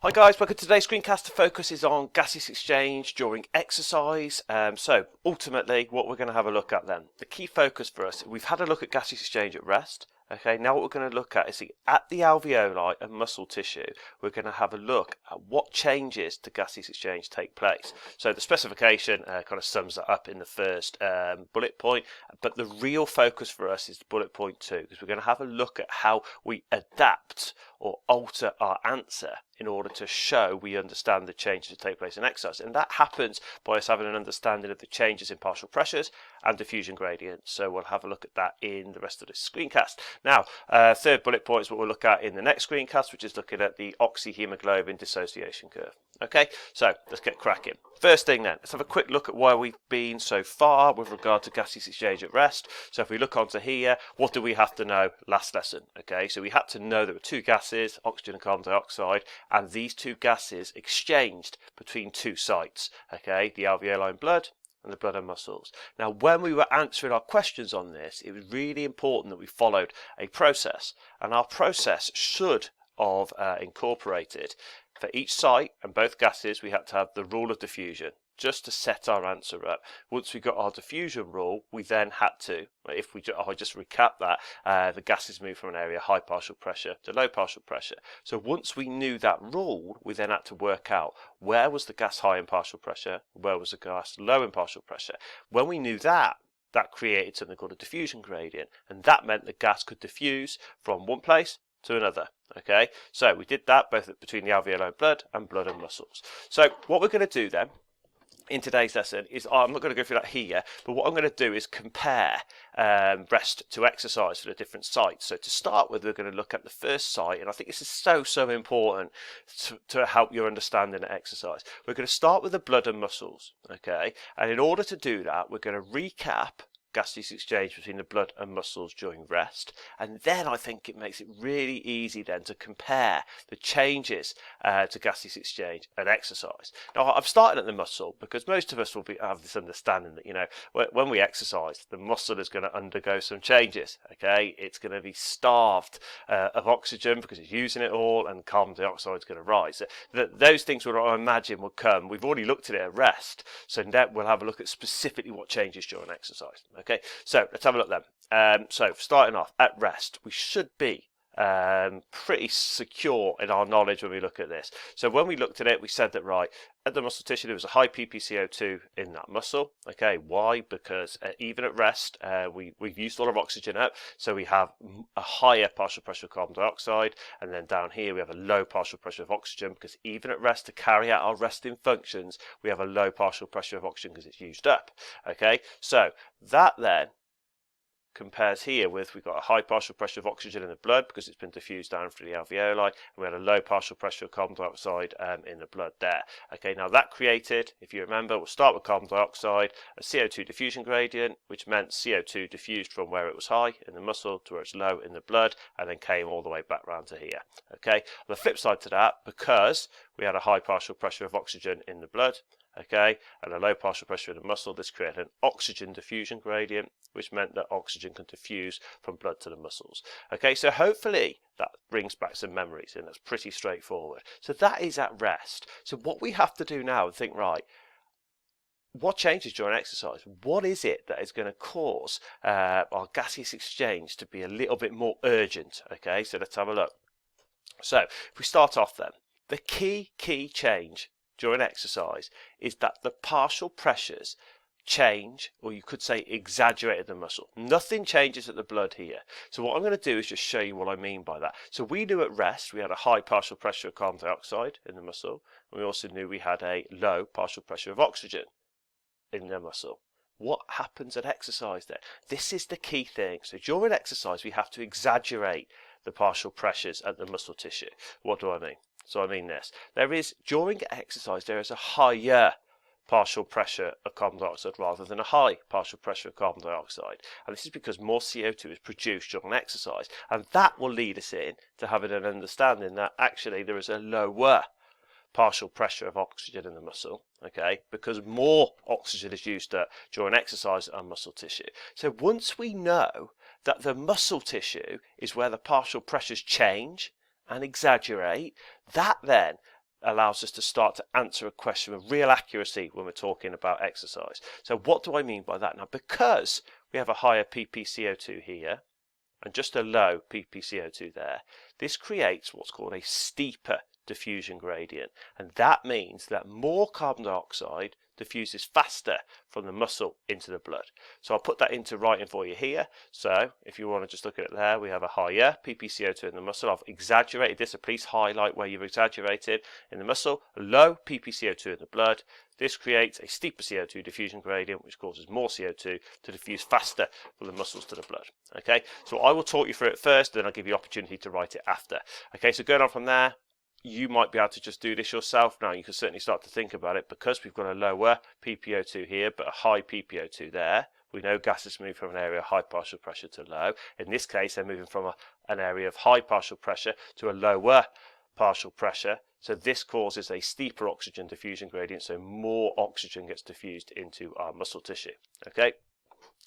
Hi guys, welcome to today's screencast. The focus is on gaseous exchange during exercise. So ultimately what we're going to have a look at then, the key focus for us, we've had a look at gaseous exchange at rest. Okay, now what we're going to look at is at the alveoli and muscle tissue, we're going to have a look at what changes to gaseous exchange take place. So the specification kind of sums that up in the first bullet point, but the real focus for us is bullet point 2, because we're going to have a look at how we adapt or alter our answer in order to show we understand the changes that take place in exercise. And that happens by us having an understanding of the changes in partial pressures and diffusion gradients. So we'll have a look at that in the rest of this screencast. Now, third bullet point is what we'll look at in the next screencast, which is looking at the oxyhemoglobin dissociation curve. Okay, so let's get cracking. First thing then, let's have a quick look at where we've been so far with regard to gaseous exchange at rest. So if we look onto here, what do we have to know last lesson? Okay, so we had to know there were two gases, oxygen and carbon dioxide, and these two gases exchanged between two sites, okay, the alveoli and blood and the blood and muscles. Now, when we were answering our questions on this, it was really important that we followed a process, and our process should have incorporated for each site and both gases we had to have the rule of diffusion just to set our answer up. Once we got our diffusion rule, we then had to, if we I just recap that, the gases move from an area high partial pressure to low partial pressure. So once we knew that rule, we then had to work out where was the gas high in partial pressure, where was the gas low in partial pressure. When we knew that, that created something called a diffusion gradient, and that meant the gas could diffuse from one place to another. Okay, so we did that both between the alveoli and blood and muscles. So what we're going to do then in today's lesson is, I'm not going to go through that here, but what I'm going to do is compare rest to exercise for the different sites. So to start with, we're going to look at the first site, and I think this is so important to help your understanding of exercise. We're going to start with the blood and muscles, okay, and in order to do that, we're going to recap gaseous exchange between the blood and muscles during rest, and then I think it makes it really easy then to compare the changes to gaseous exchange and exercise. Now, I'm starting at the muscle because most of us will have this understanding that, you know, when we exercise, the muscle is going to undergo some changes. Okay, it's going to be starved of oxygen because it's using it all, and carbon dioxide is going to rise. So those things would, I imagine, will come. We've already looked at it at rest, so now we'll have a look at specifically what changes during exercise. Okay, so let's have a look then. So starting off at rest, we should be pretty secure in our knowledge when we look at this. So when we looked at it, we said that, right, at the muscle tissue there was a high ppCO2 in that muscle. Okay, why? Because even at rest, we've used all our oxygen up, so we have a higher partial pressure of carbon dioxide, and then down here we have a low partial pressure of oxygen, because even at rest, to carry out our resting functions, we have a low partial pressure of oxygen because it's used up. Okay, so that then compares here with, we've got a high partial pressure of oxygen in the blood because it's been diffused down through the alveoli, and we had a low partial pressure of carbon dioxide in the blood there. Okay, now that created, if you remember, we'll start with carbon dioxide, a CO2 diffusion gradient, which meant CO2 diffused from where it was high in the muscle to where it's low in the blood, and then came all the way back round to here. Okay, on the flip side to that, because we had a high partial pressure of oxygen in the blood, okay, and a low partial pressure in the muscle, this created an oxygen diffusion gradient, which meant that oxygen can diffuse from blood to the muscles. Okay, so hopefully that brings back some memories, and that's pretty straightforward. So that is at rest. So what we have to do now is think, right, what changes during exercise? What is it that is going to cause our gaseous exchange to be a little bit more urgent? Okay, so let's have a look. So if we start off then, the key change during exercise is that the partial pressures change, or you could say exaggerate at the muscle. Nothing changes at the blood here. So what I'm going to do is just show you what I mean by that. So we knew at rest we had a high partial pressure of carbon dioxide in the muscle, and we also knew we had a low partial pressure of oxygen in the muscle. What happens at exercise then? This is the key thing. So during exercise we have to exaggerate the partial pressures at the muscle tissue. What do I mean? So I mean this. During exercise there is a higher partial pressure of carbon dioxide rather than a high partial pressure of carbon dioxide, and this is because more CO2 is produced during exercise, and that will lead us in to having an understanding that actually there is a lower partial pressure of oxygen in the muscle, okay, because more oxygen is used during exercise and muscle tissue. So once we know that the muscle tissue is where the partial pressures change and exaggerate, that then allows us to start to answer a question with real accuracy when we're talking about exercise. So what do I mean by that? Now, because we have a higher ppCO2 here and just a low ppCO2 there, this creates what's called a steeper diffusion gradient, and that means that more carbon dioxide diffuses faster from the muscle into the blood. So I'll put that into writing for you here. So if you want to just look at it there, we have a higher ppCO2 in the muscle. I've exaggerated this, so please highlight where you've exaggerated in the muscle. A low ppCO2 in the blood. This creates a steeper CO2 diffusion gradient, which causes more CO2 to diffuse faster from the muscles to the blood. Okay, so I will talk you through it first, then I'll give you opportunity to write it after. Okay, so going on from there, you might be able to just do this yourself. Now you can certainly start to think about it, because we've got a lower ppO2 here but a high ppO2 there. We know gases move from an area of high partial pressure to low. In this case, they're moving from an area of high partial pressure to a lower partial pressure. So this causes a steeper oxygen diffusion gradient, so more oxygen gets diffused into our muscle tissue. Okay,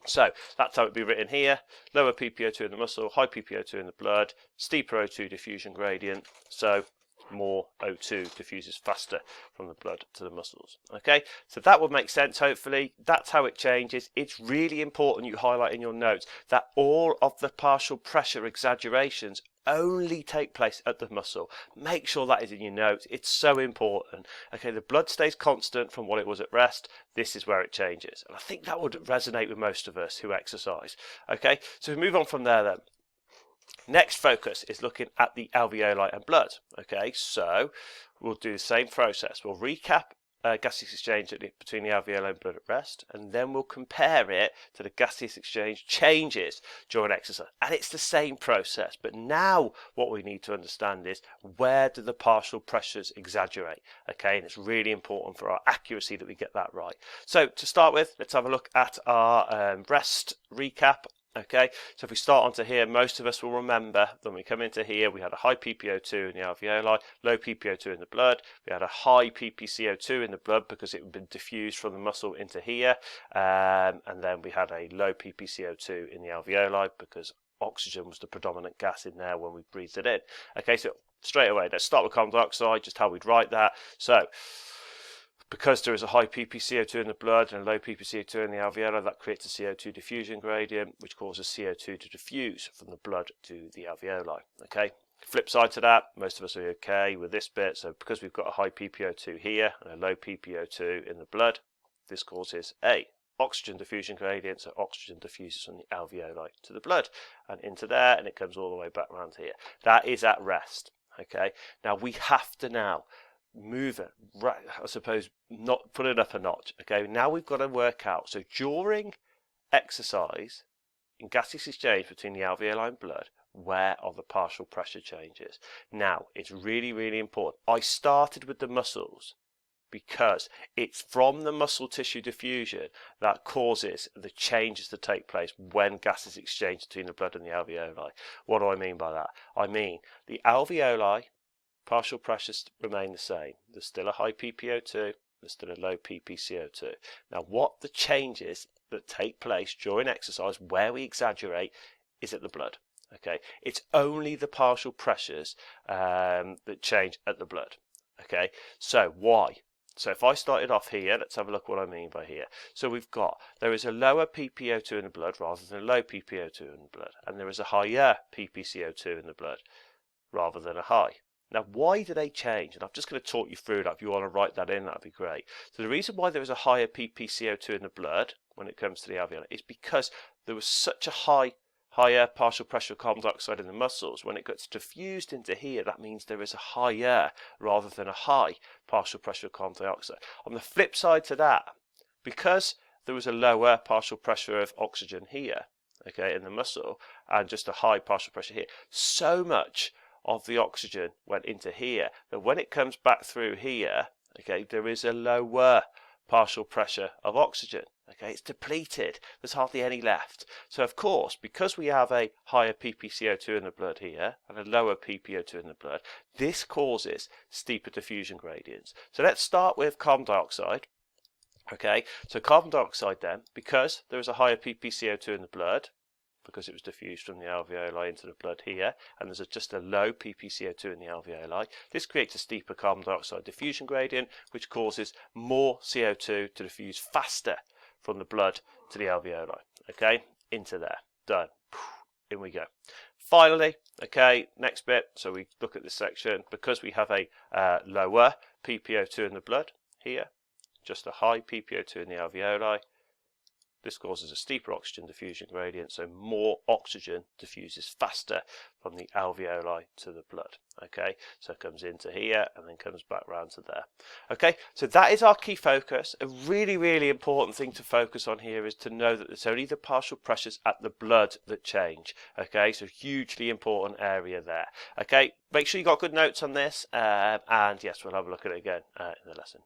so that's how it would be written here. Lower ppO2 in the muscle, high ppO2 in the blood, steeper O2 diffusion gradient, so more O2 diffuses faster from the blood to the muscles. Okay, so that would make sense, hopefully. That's how it changes. It's really important you highlight in your notes that all of the partial pressure exaggerations only take place at the muscle. Make sure that is in your notes. It's so important. Okay, the blood stays constant from what it was at rest. This is where it changes, and I think that would resonate with most of us who exercise. Okay, so we move on from there then. Next focus is looking at the alveoli and blood. Okay, so we'll do the same process. We'll recap gaseous exchange between the alveoli and blood at rest, and then we'll compare it to the gaseous exchange changes during exercise. And it's the same process, but now what we need to understand is, where do the partial pressures exaggerate? Okay, and it's really important for our accuracy that we get that right. So to start with, let's have a look at our rest recap. Okay, so if we start onto here, most of us will remember when we come into here, we had a high ppO2 in the alveoli, low ppO2 in the blood. We had a high ppCO2 in the blood because it had been diffused from the muscle into here, and then we had a low ppCO2 in the alveoli because oxygen was the predominant gas in there when we breathed it in. Okay, so straight away, let's start with carbon dioxide, just how we'd write that. So because there is a high ppCO2 in the blood and a low ppCO2 in the alveoli, that creates a CO2 diffusion gradient, which causes CO2 to diffuse from the blood to the alveoli. Okay. Flip side to that, most of us are okay with this bit. So because we've got a high ppO2 here and a low ppO2 in the blood, this causes a oxygen diffusion gradient, so oxygen diffuses from the alveoli to the blood and into there, and it comes all the way back around here. That is at rest. Okay. Now we have to move it, right, I suppose, not put it up a notch. Okay, now we've got to work out, so during exercise, in gaseous exchange between the alveoli and blood, where are the partial pressure changes? Now, it's really, really important. I started with the muscles because it's from the muscle tissue diffusion that causes the changes to take place when gases exchange between the blood and the alveoli. What do I mean by that? I mean, the alveoli, partial pressures remain the same. There's still a high ppO2, there's still a low ppCO2. Now, what the changes that take place during exercise, where we exaggerate, is at the blood. Okay, it's only the partial pressures that change at the blood. Okay, so why? So if I started off here, let's have a look what I mean by here. So we've got, there is a lower ppO2 in the blood rather than a low ppO2 in the blood, and there is a higher ppCO2 in the blood rather than a high. Now, why do they change? And I'm just going to talk you through that. If you want to write that in, that'd be great. So the reason why there is a higher ppCO2 in the blood when it comes to the alveoli is because there was such a higher partial pressure of carbon dioxide in the muscles. When it gets diffused into here, that means there is a higher rather than a high partial pressure of carbon dioxide. On the flip side to that, because there was a lower partial pressure of oxygen here, okay, in the muscle, and just a high partial pressure here, so much of the oxygen went into here that when it comes back through here, okay, there is a lower partial pressure of oxygen. Okay, it's depleted. There's hardly any left. So of course, because we have a higher ppCO2 in the blood here and a lower ppO2 in the blood, this causes steeper diffusion gradients. So let's start with carbon dioxide. Okay, so carbon dioxide then, because there is a higher ppCO2 in the blood, because it was diffused from the alveoli into the blood here, and there's just a low ppCO2 in the alveoli. This creates a steeper carbon dioxide diffusion gradient, which causes more CO2 to diffuse faster from the blood to the alveoli. Okay, into there. Done. In we go. Finally, okay, next bit. So we look at this section because we have a lower ppO2 in the blood here, just a high ppO2 in the alveoli. This causes a steeper oxygen diffusion gradient, so more oxygen diffuses faster from the alveoli to the blood. Okay, so it comes into here and then comes back round to there. Okay, so that is our key focus. A really, really important thing to focus on here is to know that it's only the partial pressures at the blood that change. Okay, so hugely important area there. Okay, make sure you got good notes on this, and yes, we'll have a look at it again in the lesson.